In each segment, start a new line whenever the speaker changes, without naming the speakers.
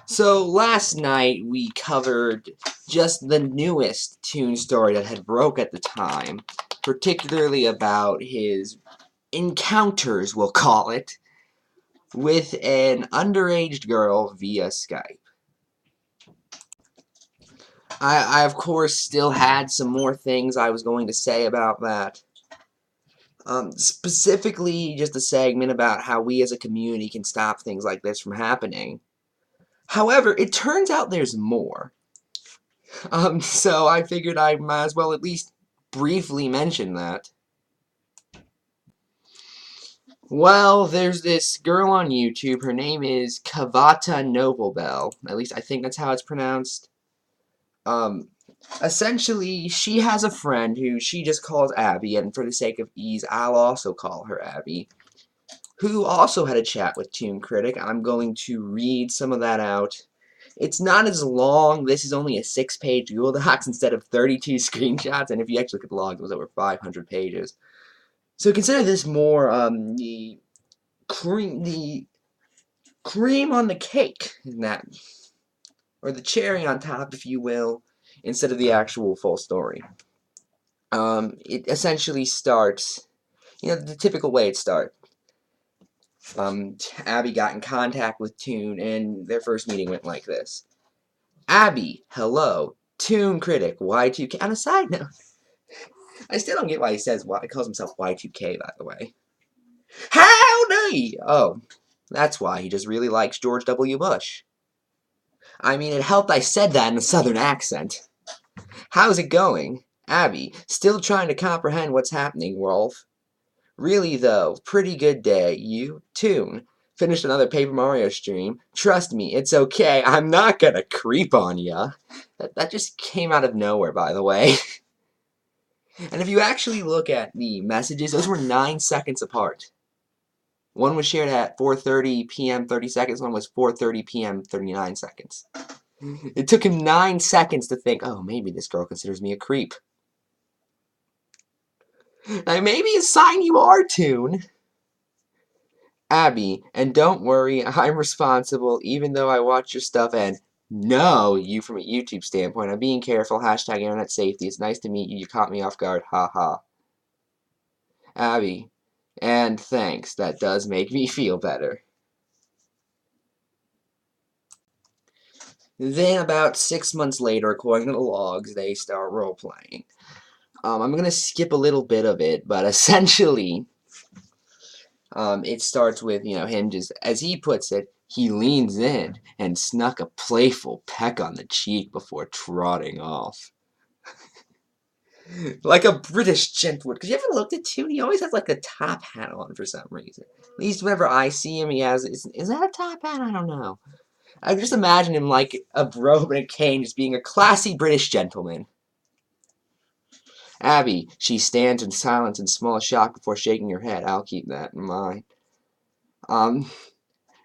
So last night we covered just the newest Toon story that had broke at the time, particularly about his encounters, we'll call it, with an underage girl via Skype. I of course still had some more things I was going to say about that. Specifically just a segment about how we as a community can stop things like this from happening. However, it turns out there's more. So I figured I might as well at least briefly mention that. Well, there's this girl on YouTube. Her name is Kavata Noblebell. At least I think that's how it's pronounced. Um, Essentially, she has a friend who she just calls Abby, and for the sake of ease, I'll also call her Abby, who also had a chat with Toon Critic. I'm going to read some of that out. It's not as long. This is only a 6-page Google Docs instead of 32 screenshots, and if you actually look at the log, it was over 500 pages. So consider this more the cream on the cake, in that, or the cherry on top, if you will, instead of the actual full story. It essentially starts, the typical way it starts. Abby got in contact with Toon, and their first meeting went like this. Abby, hello. Toon Critic, Y2K. On a side note, I still don't get why he calls himself Y2K, by the way. Howdy! Oh, that's why. He just really likes George W. Bush. I mean, it helped I said that in a southern accent. How's it going? Abby, still trying to comprehend what's happening, Rolf. Really, though, pretty good day. You? Toon. Finished another Paper Mario stream. Trust me, it's okay. I'm not gonna creep on ya. That just came out of nowhere, by the way. And if you actually look at the messages, those were 9 seconds apart. One was shared at 4:30 p.m. 30 seconds, one was 4:30 p.m. 39 seconds. It took him 9 seconds to think, oh, maybe this girl considers me a creep. Maybe a sign you are, Toon. Abby, and don't worry, I'm responsible, even though I watch your stuff and know you from a YouTube standpoint. I'm being careful, hashtag internet safety. It's nice to meet you. You caught me off guard. Ha ha. Abby, and thanks. That does make me feel better. Then, about 6 months later, according to the logs, they start role-playing. I'm going to skip a little bit of it, but essentially, it starts with, him just, as he puts it, he leans in and snuck a playful peck on the cheek before trotting off. Like a British gentleman. Because you ever looked at Toon? He always has like a top hat on for some reason. At least whenever I see him, he has. Is that a top hat? I don't know. I just imagine him like a robe and a cane, just being a classy British gentleman. Abby, she stands in silence and small shock before shaking her head. I'll keep that in mind.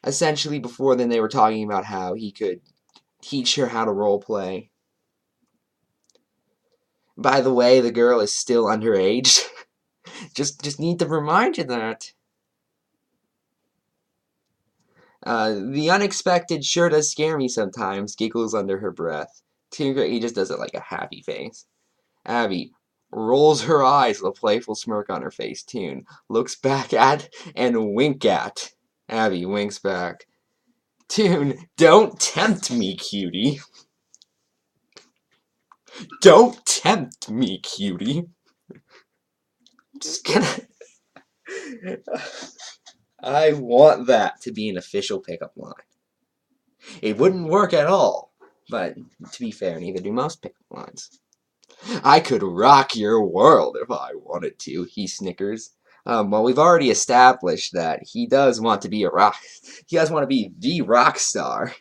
Essentially, before then, they were talking about how he could teach her how to roleplay. By the way, the girl is still underage. just need to remind you that. The unexpected sure does scare me sometimes, giggles under her breath. He just does it like a happy face. Abby rolls her eyes with a playful smirk on her face. Toon looks back at and wink at. Abby winks back. Toon, don't tempt me, cutie. Don't tempt me, cutie. Just gonna... I want that to be an official pickup line. It wouldn't work at all, but to be fair, neither do most pickup lines. I could rock your world if I wanted to, he snickers. Well, we've already established that he does want to be he does want to be the rock star.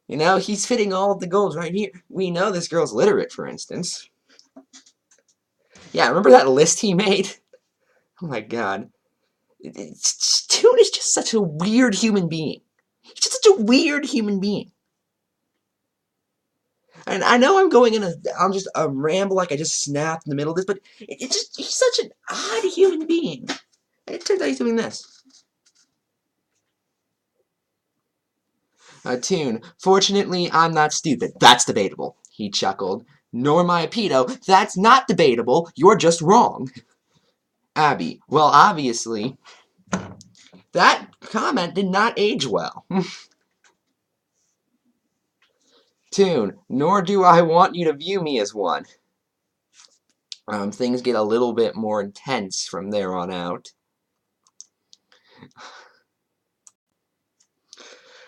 He's fitting all of the goals right here. We know this girl's literate, for instance. Yeah, remember that list he made? Oh my god. Toon is just such a weird human being. He's just such a weird human being. And I know I'm just a ramble like I just snapped in the middle of this, but he's such an odd human being. It turns out he's doing this. Toon, fortunately, I'm not stupid. That's debatable, he chuckled. Nor am I a pedo. That's not debatable. You're just wrong. Abby, well, obviously, that comment did not age well. Toon, nor do I want you to view me as one. Things get a little bit more intense from there on out.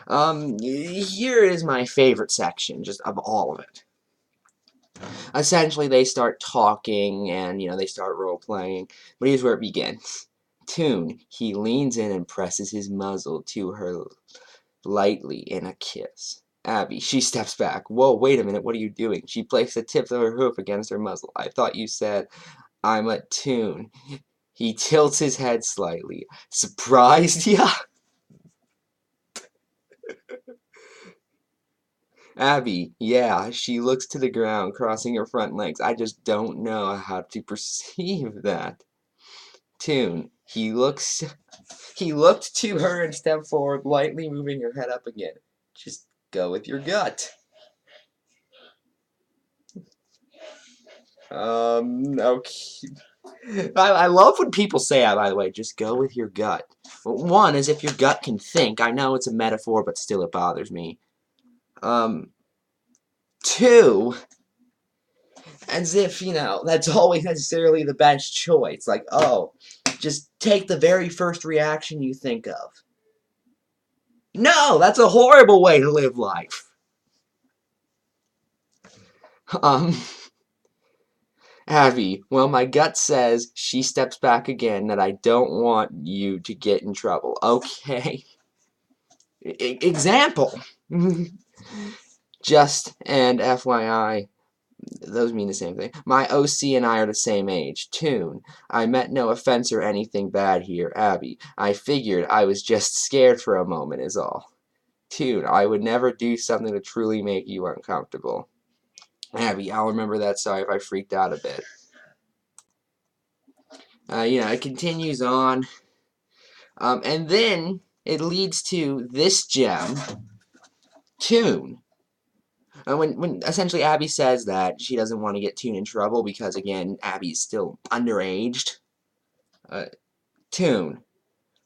Here is my favorite section, just of all of it. Essentially, they start talking and, they start role-playing. But here's where it begins. Toon, he leans in and presses his muzzle to her lightly in a kiss. Abby, she steps back. Whoa, wait a minute, what are you doing? She placed the tips of her hoof against her muzzle. I thought you said, I'm a Toon. He tilts his head slightly. Surprised ya? Abby, yeah, she looks to the ground, crossing her front legs. I just don't know how to perceive that. Toon, he looked to her and stepped forward, lightly moving her head up again. Just go with your gut. Okay. I love when people say that, by the way, just go with your gut. One, as if your gut can think. I know it's a metaphor, but still it bothers me. Two, as if, that's always necessarily the best choice. Like, oh, just take the very first reaction you think of. No, that's a horrible way to live life. Abby, well, my gut says, she steps back again, that I don't want you to get in trouble. Okay. Example. Just, and FYI, those mean the same thing. My OC and I are the same age. Toon, I meant no offense or anything bad here. Abby, I figured I was just scared for a moment is all. Toon, I would never do something to truly make you uncomfortable. Abby, I'll remember that. Sorry if I freaked out a bit. It continues on. And then it leads to this gem. Toon. When essentially Abby says that she doesn't want to get Toon in trouble because, again, Abby's still underaged. Toon,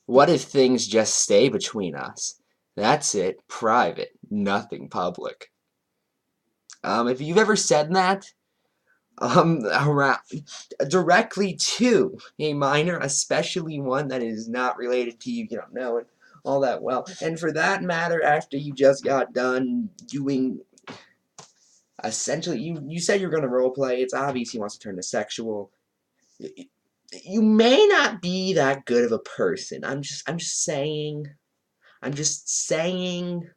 what if things just stay between us? That's it. Private. Nothing public. If you've ever said that, around, directly to a minor, especially one that is not related to you, know it all that well. And for that matter, after you just got done doing, essentially, you said you're going to roleplay. It's obvious he wants to turn to sexual. You may not be that good of a person. I'm just saying. I'm just saying.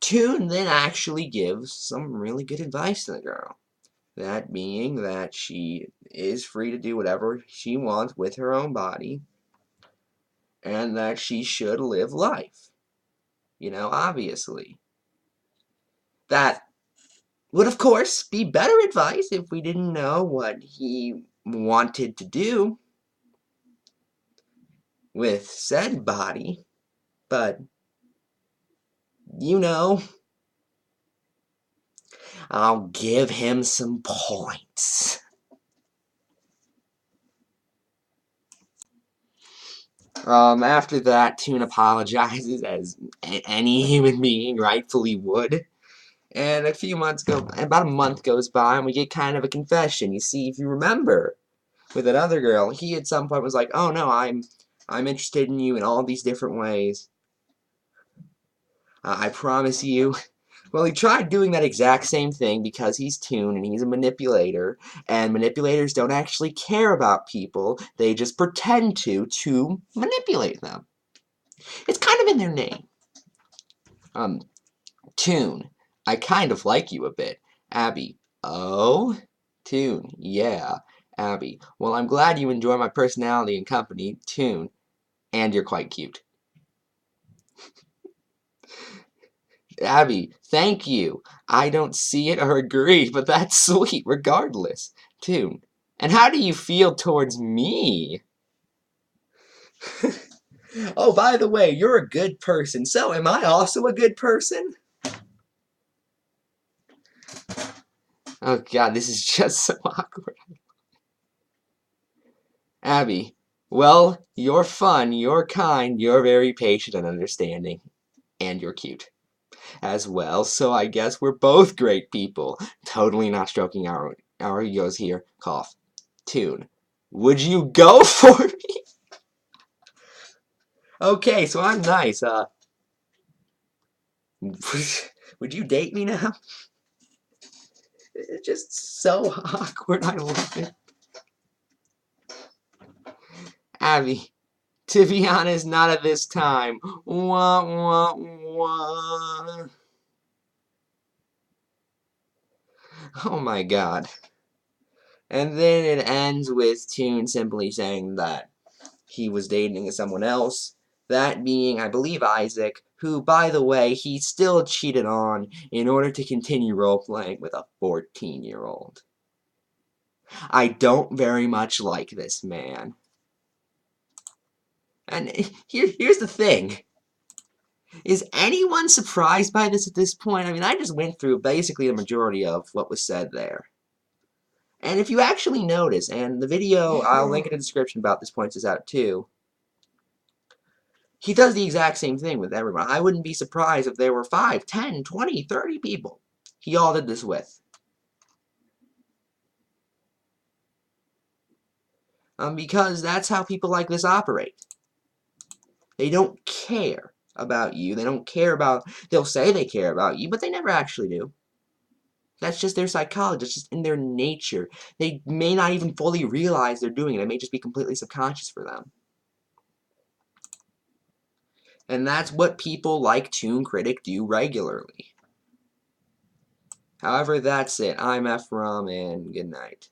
Toon then actually gives some really good advice to the girl. That being that she is free to do whatever she wants with her own body, and that she should live life. Obviously. That would, of course, be better advice if we didn't know what he wanted to do with said body, but, I'll give him some points. After that, Toon apologizes as any human being rightfully would. And about a month goes by, and we get kind of a confession. You see, if you remember, with that other girl, he at some point was like, oh no, I'm interested in you in all these different ways. I promise you. Well, he tried doing that exact same thing because he's Toon and he's a manipulator, and manipulators don't actually care about people. They just pretend to manipulate them. It's kind of in their name. Toon, I kind of like you a bit. Abby, oh? Toon, yeah. Abby, well, I'm glad you enjoy my personality and company. Toon, and you're quite cute. Abby, thank you. I don't see it or agree, but that's sweet regardless. Toon, and how do you feel towards me? Oh, by the way, you're a good person, so am I also a good person? Oh god, this is just so awkward. Abby, well, you're fun, you're kind, you're very patient and understanding, and you're cute as well, so I guess we're both great people. Totally not stroking our egos here. Cough. Toon, would you go for me? Okay, so I'm nice, would you date me now? It's just so awkward, I love it. Abby, to be honest, not at this time. Wah, wah, wah. Oh my god. And then it ends with Toon simply saying that he was dating someone else. That being, I believe, Isaac, who, by the way, he still cheated on in order to continue role-playing with a 14-year-old. I don't very much like this man. And here's the thing. Is anyone surprised by this at this point? I mean, I just went through basically the majority of what was said there. And if you actually notice, and the video, I'll link in the description about this points this out too, he does the exact same thing with everyone. I wouldn't be surprised if there were 5, 10, 20, 30 people he all did this with. Because that's how people like this operate. They don't care about you. They don't care about, they'll say they care about you, but they never actually do. That's just their psychology. It's just in their nature. They may not even fully realize they're doing it. It may just be completely subconscious for them. And that's what people like Toon Critic do regularly. However, that's it. I'm Ephrom, and good night.